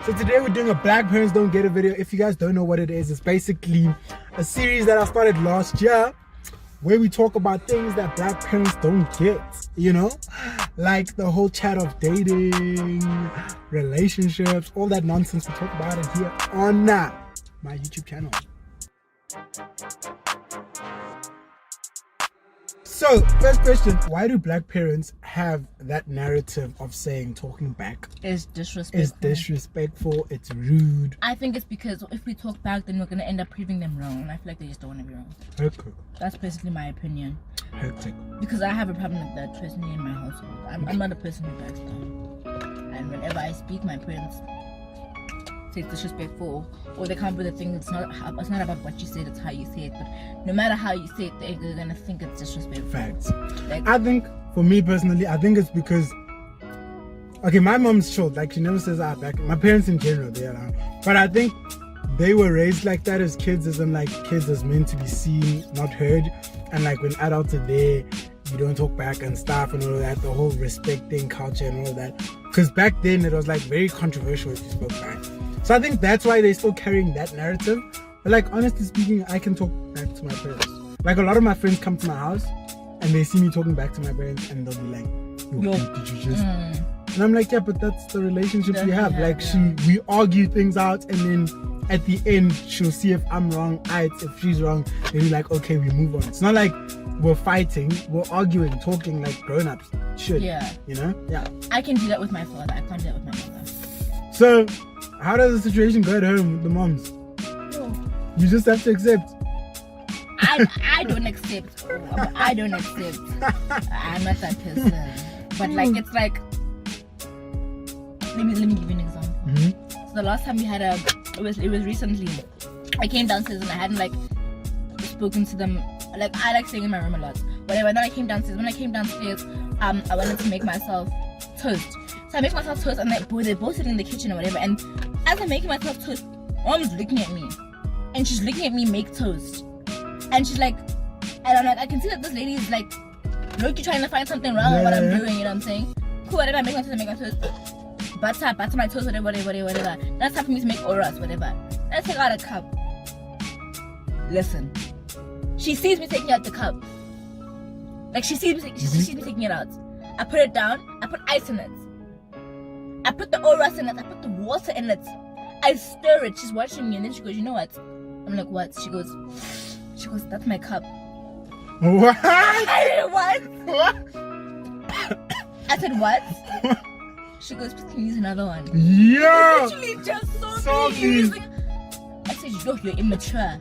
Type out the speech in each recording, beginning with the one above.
So today we're doing a Black Parents Don't Get It video. If you guys don't know what it is, it's basically a series that I started last year where we talk about things that Black parents don't get, you know? Like the whole chat of dating, relationships, all that nonsense. We talk about it here on my YouTube channel. So, first question, why do Black parents have that narrative of saying talking back is disrespectful? It's rude. I think it's because if we talk back, then we're going to end up proving them wrong. And I feel like they just don't want to be wrong. Hectic. That's basically my opinion. Hectic. Because I have a problem with that personally in my household. I'm not a person who backs down. And whenever I speak, my parents say it's disrespectful, or they come up with a thing that's not about what you said, it's how you say it. But no matter how you say it, they're gonna think it's disrespectful. Facts. Like, I think for me personally, I think it's because my mom's short, like she never says back. My parents in general, they are, but I think they were raised like that as kids, as in like kids as meant to be seen, not heard, and like when adults are there, you don't talk back and stuff and all of that, the whole respecting culture and all of that. Because back then it was like very controversial if you spoke back. So I think that's why they're still carrying that narrative. But like honestly speaking, I can talk back to my parents. Like a lot of my friends come to my house and they see me talking back to my parents and they'll be like, yo, did you just... And I'm like, yeah, but that's the relationship we have. Like we argue things out and then at the end she'll see if I'm wrong, if she's wrong, then we're like, okay, we move on. It's not like we're fighting, we're arguing, talking like grown-ups should. Yeah. You know? Yeah. I can do that with my father. I can't do that with my mother. So, how does the situation go at home with the moms? Oh. You just have to accept. I don't accept. I don't accept. I'm not that person. But like, it's like, let me give you an example. Mm-hmm. So the last time we had it was recently. I came downstairs and I hadn't like spoken to them. Like I like staying in my room a lot. Whatever. Then I came downstairs. When I came downstairs, I wanted to make myself toast. So I make myself toast and they're both sitting in the kitchen or whatever. And as I'm making myself toast, mom's looking at me. And she's looking at me make toast. And she's like, and I'm like, I can see that this lady is like, look, you're trying to find something wrong with what I'm doing, you know what I'm saying? Cool, whatever, I make my toast. Butter my toast, whatever. That's time for me to make oras, whatever. Let's take out a cup. Listen. She sees me taking out the cup. Like she sees me taking it out. I put it down, I put ice in it. I put the oras in it, I put the water in it. I stir it, she's watching me and then she goes, you know what? I'm like, what? She goes, that's my cup. What? What? I said, what? She goes, please can you use another one? Yeah! Literally just saw me. I said, you're immature.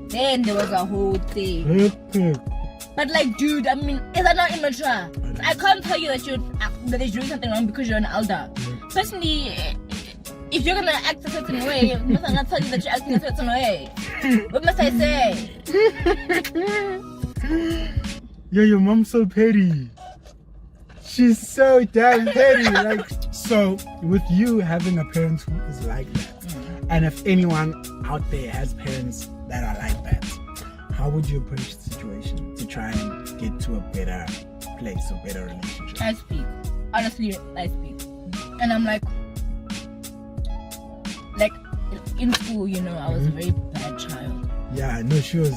Then there was a whole thing. But like, dude, I mean, is that not immature? I can't tell you that you're doing something wrong because you're an elder. Personally, if you're gonna act a certain way, I must not tell you that you're acting a certain way. What must I say? Yo, your mom's so petty. She's so damn petty. Like, so with you having a parent who is like that, and if anyone out there has parents that are like that, how would you approach the situation to try and get to a better place or better relationship? I speak. Honestly, I speak. And I'm like in school, you know, I was a very bad child. Yeah, no, she was.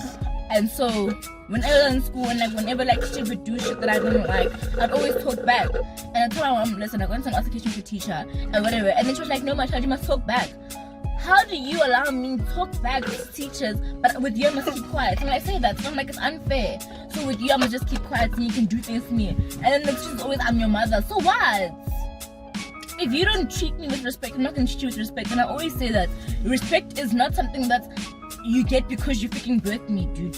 And so when I was in school and like whenever like she would do shit that I didn't like, I'd always talk back. And I told my mom, listen, I got into an altercation with the teacher and whatever. And then she was like, no, my child, you must talk back. How do you allow me to talk back to teachers, but with you I must keep quiet? And I say that, so I'm like, it's unfair. So with you I must just keep quiet and you can do things to me. And then like, she's always, I'm your mother. So what? If you don't treat me with respect, I'm not going to treat you with respect. And I always say that respect is not something that you get because you freaking birthed me, dude.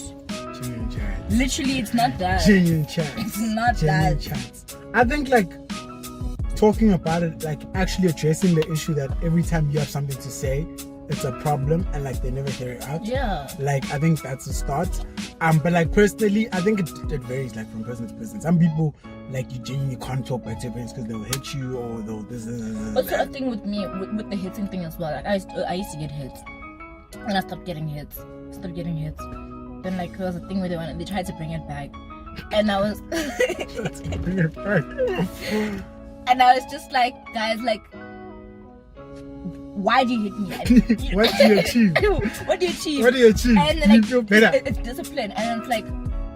Genuine chat. Literally, it's not that. Genuine chat. It's not Genuine that. Chats. I think like talking about it, like actually addressing the issue that every time you have something to say, it's a problem and like they never hear it out. Yeah. Like I think that's a start. But like personally, I think it varies like from person to person. Some people like you genuinely can't talk back to your parents because they'll hit you or they'll this. Also, a thing with me with the hitting thing as well. Like I used to get hit, and I stopped getting hits. Then like there was a thing where they tried to bring it back, and I was Bring it back. and I was just like, guys, like why do you hit me? What do you achieve? What do you achieve? What do you achieve? And then, Do you like, feel better? It's discipline, and it's like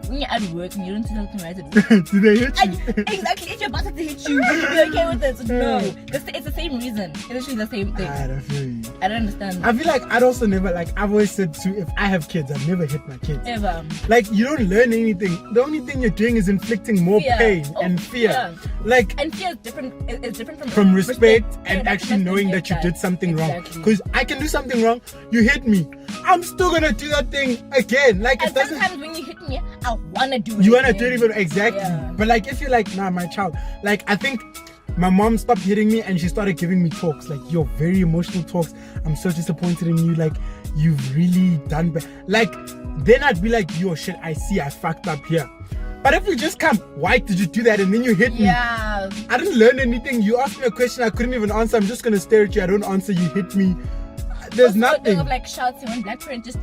when you're at work and you don't tell them right to Do they hit you? exactly. If your boss has to hit you, you're okay with it. So no, it's the same reason. It's literally the same thing. I don't feel you. I don't understand. I feel like I'd also never, like, I've always said too, if I have kids, I've never hit my kids. Ever. Like, you don't learn anything. The only thing you're doing is inflicting more Fear. pain Oh, and fear. yeah. Like, And fear is different. It's different from respect and Yeah, actually knowing that you did something wrong. Exactly. Because I can do something wrong, you hit me, I'm still gonna do that thing again. Like, it And doesn't. sometimes when you hit me, I wanna do it. You wanna again. do it even exactly. Yeah. But like, if you're like, nah, my child. Like, I think my mom stopped hitting me and she started giving me talks, like, yo, very emotional talks. I'm so disappointed in you. Like, you've really done bad. Like, then I'd be like, yo, shit, I see, I fucked up here. But if you just come, why did you do that? And then you hit me. Yeah. I didn't learn anything. You asked me a question I couldn't even answer. I'm just gonna stare at you. I don't answer. You hit me. There's Also, the thing nothing. of like shouting when black parents just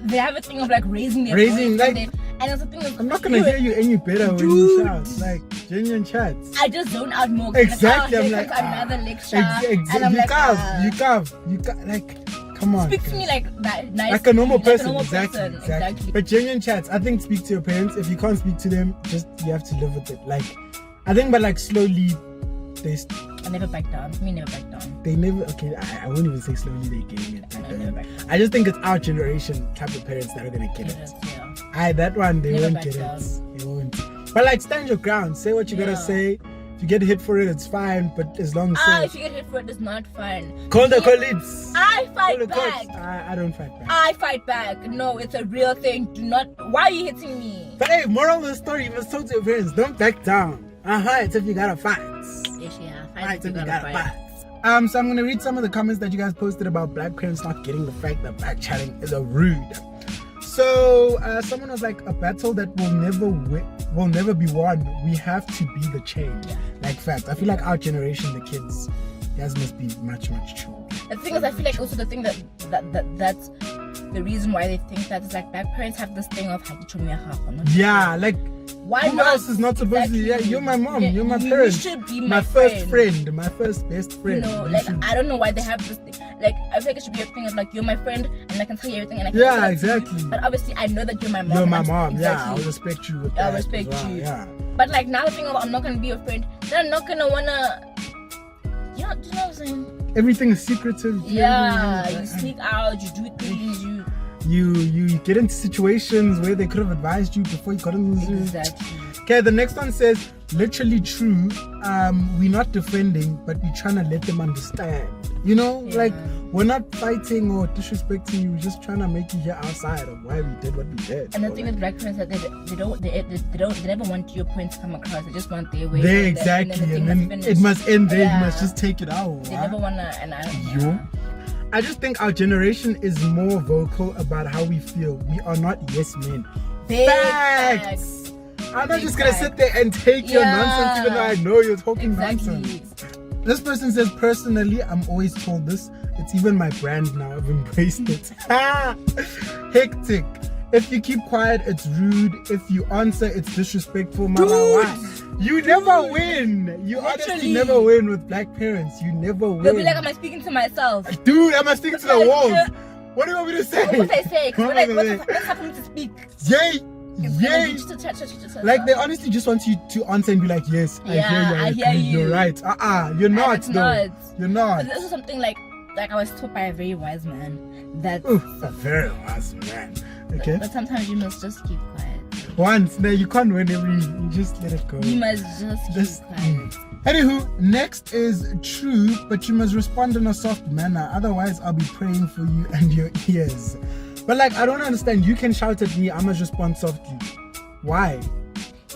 they have a thing of like raising their Raising, voice, like- and it's a thing of I'm not gonna hear you any better when you Dude. shout. Like, genuine chats. I just zone out more. Exactly. Like, I'm oh, like, here comes another lecture, and and I'm you like, carve. Like, come on. speak to guys. me like that, nice, Like a normal person. normal Exactly, person. exactly. But genuine chats, I think speak to your parents. If you can't speak to them, just you have to live with it. Like, I think, but like slowly, I never back down. Me never back down. they never. Okay, I won't even say slowly they getting it. I never back down. I just think it's our generation type of parents that are gonna get it. Yeah. That one they Never won't back get down. it. They won't. But like, stand your ground. Say what you gotta Yeah. say. If you get hit for it, it's fine. But as long as If you get hit for it, it's not fun. call the Yeah. colleagues. I Call fight the back. cops. I don't fight back. I fight back. No, it's a real thing. Do not. Why are you hitting me? But hey, moral of the story: you must talk to your parents. Don't back down. It's if you gotta fight. Yes, yeah. Fight Fight if you gotta gotta fight. fight. So I'm gonna read some of the comments that you guys posted about black parents not getting the fact that back chatting is a rude. So someone was like, a battle that will never be won. We have to be the change. Yeah. Like fact. I feel like our generation, the kids, guys must be much true. The thing is, I feel like also the thing that's the reason why they think that is like black parents have this thing of Yeah, like why who not? else is not supposed to? Yeah, Exactly. you're my mom. Yeah, You're my you parent. should be my my first friend. friend. My first best You friend. know, You like should- I don't know why they have this thing. Like I feel like it should be a thing of like you're my friend and I can tell you everything and I can Yeah, say that to you. exactly. But obviously I know that you're my mom. You're and my I'm- mom. Yeah, exactly. I'll respect you with I'll that. respect as well. you. Yeah. But like now the thing of I'm not gonna be your friend, then I'm not gonna wanna. Do you know what I'm saying? Everything is secretive. Yeah, you Everything- sneak out, you do things, you You get into situations where they could have advised you before you got into exactly. Okay, the next one says, literally true. We're not defending, but we're trying to let them understand. You know, Yeah. like we're not fighting or disrespecting you. We're just trying to make you hear our side of why we did what we did. And the Or thing like- with black parents that they never want your point to come across. They just want their way. there And then exactly, the thing and is then finished. it must end there. Yeah. You must just take it out. They huh? never wanna, and I don't Yo. know. I just think our generation is more vocal about how we feel. We are not yes men. Big Facts. facts. I'm not Big just gonna facts. sit there and take your Yeah. nonsense, even though I know you're talking Exactly. nonsense. This person says, personally, I'm always told this. It's even my brand now. I've embraced it. Hectic. If you keep quiet, it's rude. If you answer, it's disrespectful. Mama, Dude. why? You never win. You honestly Literally. never win with black parents. You never win. They'll be like, am I speaking to myself? Dude, am I speaking to the Like, walls? What do you want me to say? What must I say? 'Cause What we're like, must I what's say? happening to speak? Yay! It's Yay! just a chat. Like they honestly just want you to answer and be like, yes, I Yeah, hear you. I hear agree, you. You're right. You're not it's though. not. You're not. But this is something like I was taught by a very wise man that. Ooh, a very wise man. Okay. But sometimes you must just keep quiet. Once, no, you can't win every. You just let it go. You must just keep Just- quiet. Anywho, next is true, but you must respond in a soft manner. Otherwise, I'll be praying for you and your ears. But like, I don't understand. You can shout at me. I must respond softly. Why?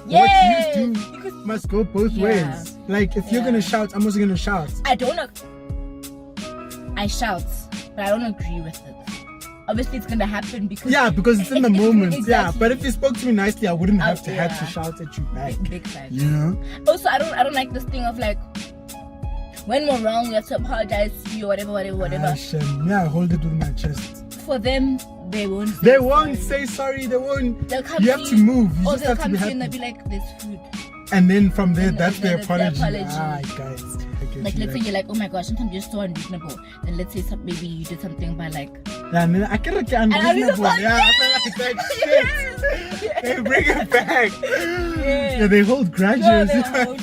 Yes, What you do because must go both Yeah. ways. Like, if you're Yeah. gonna shout, I'm also gonna shout. I don't. I shout, but I don't agree with it. Obviously, it's gonna happen because Yeah, because it's in the moment. Yeah, Exactly. but if you spoke to me nicely, I wouldn't have to have to yeah. shout at you back. big facts. You know? Also, I don't like this thing of like when we're wrong, we have to apologize to you, whatever. Shem. Yeah, hold it with my chest. For them, they won't. Say They won't sorry. say sorry. They won't. They'll come You have to to move. You or just they'll have to come be to you and happy. they'll be like, "There's food." And then from there, And that's their that's their apology. apology. Guys. Okay. at Like you. let's say you're like, oh my gosh, sometimes you're so unreasonable. Then let's say maybe you did something by like. yeah, and then I can get unreasonable. Yeah, I feel like that shit. They bring it back. Yeah, they hold grudges. No, they hold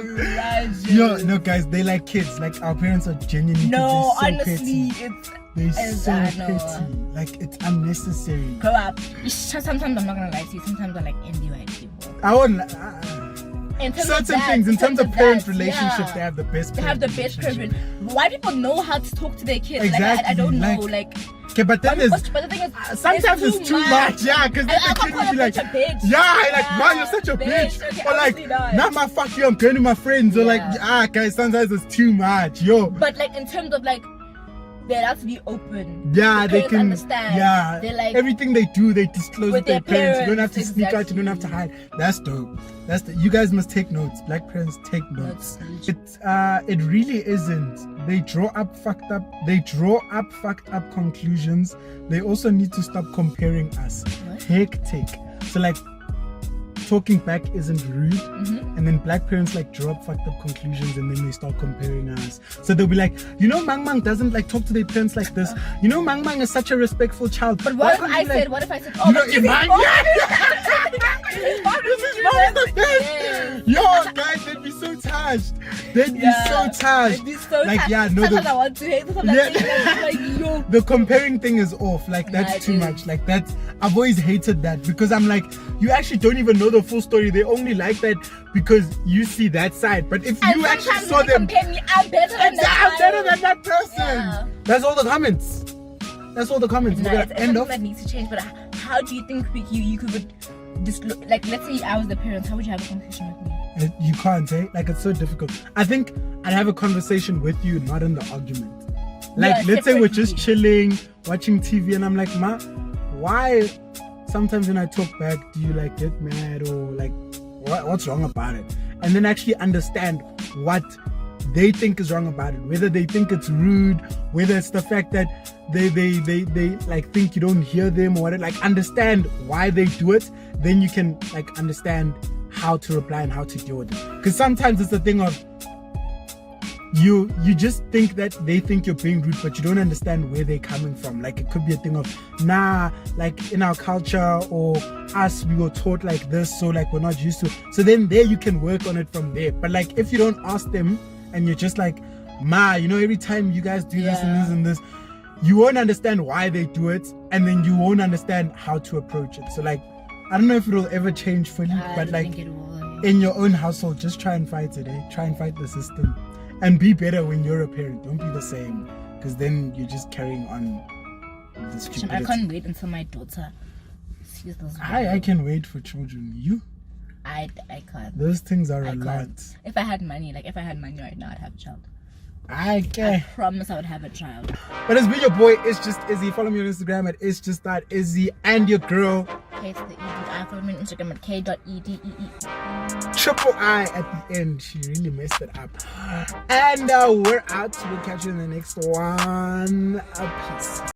grudges. Yo, no, guys, they like kids. Like our parents are genuinely. No, so honestly, petty. it's They're so I know. petty. Like it's unnecessary. grow up. Sometimes I'm not gonna lie to you. Sometimes I like envy white people. I wouldn't. In terms Certain of that, things, in terms of parent relationships, yeah. they have the best. They have the best relationship. privilege. White people know how to talk to their kids. Exactly. Like I don't know. Like- Like Okay, but then there's. but the thing is, Sometimes it's too much, yeah, because then I the can't kid call will be a like, bitch a bitch. yeah, like, Yeah, man, you're such a bitch. Okay, Or like, obviously not. nah, man, fuck you, I'm going to my friends. Or like, Yeah. guys, sometimes it's too much, yo. But like in terms of like, they're actually open. Yeah, The they parents can. understand. Yeah, They're like everything they do, they disclose with with their their parents. You don't have to parents, sneak out. You don't have to exactly. hide. That's dope. You guys must take notes. Black parents take notes. Notes. It really isn't. They draw up fucked up conclusions. They also need to stop comparing us. What? Hectic. So like, talking back isn't rude. Mm-hmm. And then black parents like draw up fucked up conclusions and then they start comparing us. So they'll be like, you know, Mang Mang doesn't like talk to their parents like this. You know, Mang Mang is such a respectful child. But Why what if can't I you be said? like, What if I said? you Oh, know, but this is mom the best. Yo, guys, they'd be so touched. They'd be so touched. Like, yeah, no, sometimes I want to hate. Sometimes Yeah. like, yo. the comparing thing is off. Like that's Nah, too it much. is. Like that's I've always hated that because I'm like, you actually don't even know the full story. They only like that because you see that side. But if And you actually sometimes saw they them, compare me, I'm better than I'm better than that person. Yeah. That's all the comments. That's all the comments. No, We're it's gonna end something off. that needs to change. But how do you think you could like? Let's say I was the parents. How would you have a conversation with me? You can't, eh? Like it's so difficult. I think I'd have a conversation with you, not in the argument. Like Yeah, let's say we're separately. just chilling, watching TV, and I'm like, Ma, why? Sometimes when I talk back, do you like get mad or like what's wrong about it? And then actually understand what they think is wrong about it. Whether they think it's rude, whether it's the fact that they like think you don't hear them or whatever. Like understand why they do it. Then you can like understand how to reply and how to deal with it. Because sometimes it's the thing of you just think that they think you're being rude, but you don't understand where they're coming from. Like it could be a thing of like in our culture or us, we were taught like this, so like we're not used to it. So then there you can work on it from there. But like if you don't ask them and you're just like, Ma, you know, every time you guys do this and this and this, you won't understand why they do it, and then you won't understand how to approach it. So like I don't know if it'll ever change fully, I but don't like think it will. in your own household, just try and fight it, eh? Try and fight the system. And be better when you're a parent. Don't be the same. Because then you're just carrying on the I stupidity. can't wait until my daughter sees this. I can wait for children. You? I can't. Those things are I a lot. can't. If I had money right now, I'd have a child. I I can. promise I would have a child. But it's been your boy, It's Just Izzy. Follow me on Instagram at It's Just That Izzy. And your girl, K to the ED. I follow me on Instagram at K.EDEE. triple I at the end. She really messed it up. And we're out. We'll catch you in the next one. Peace.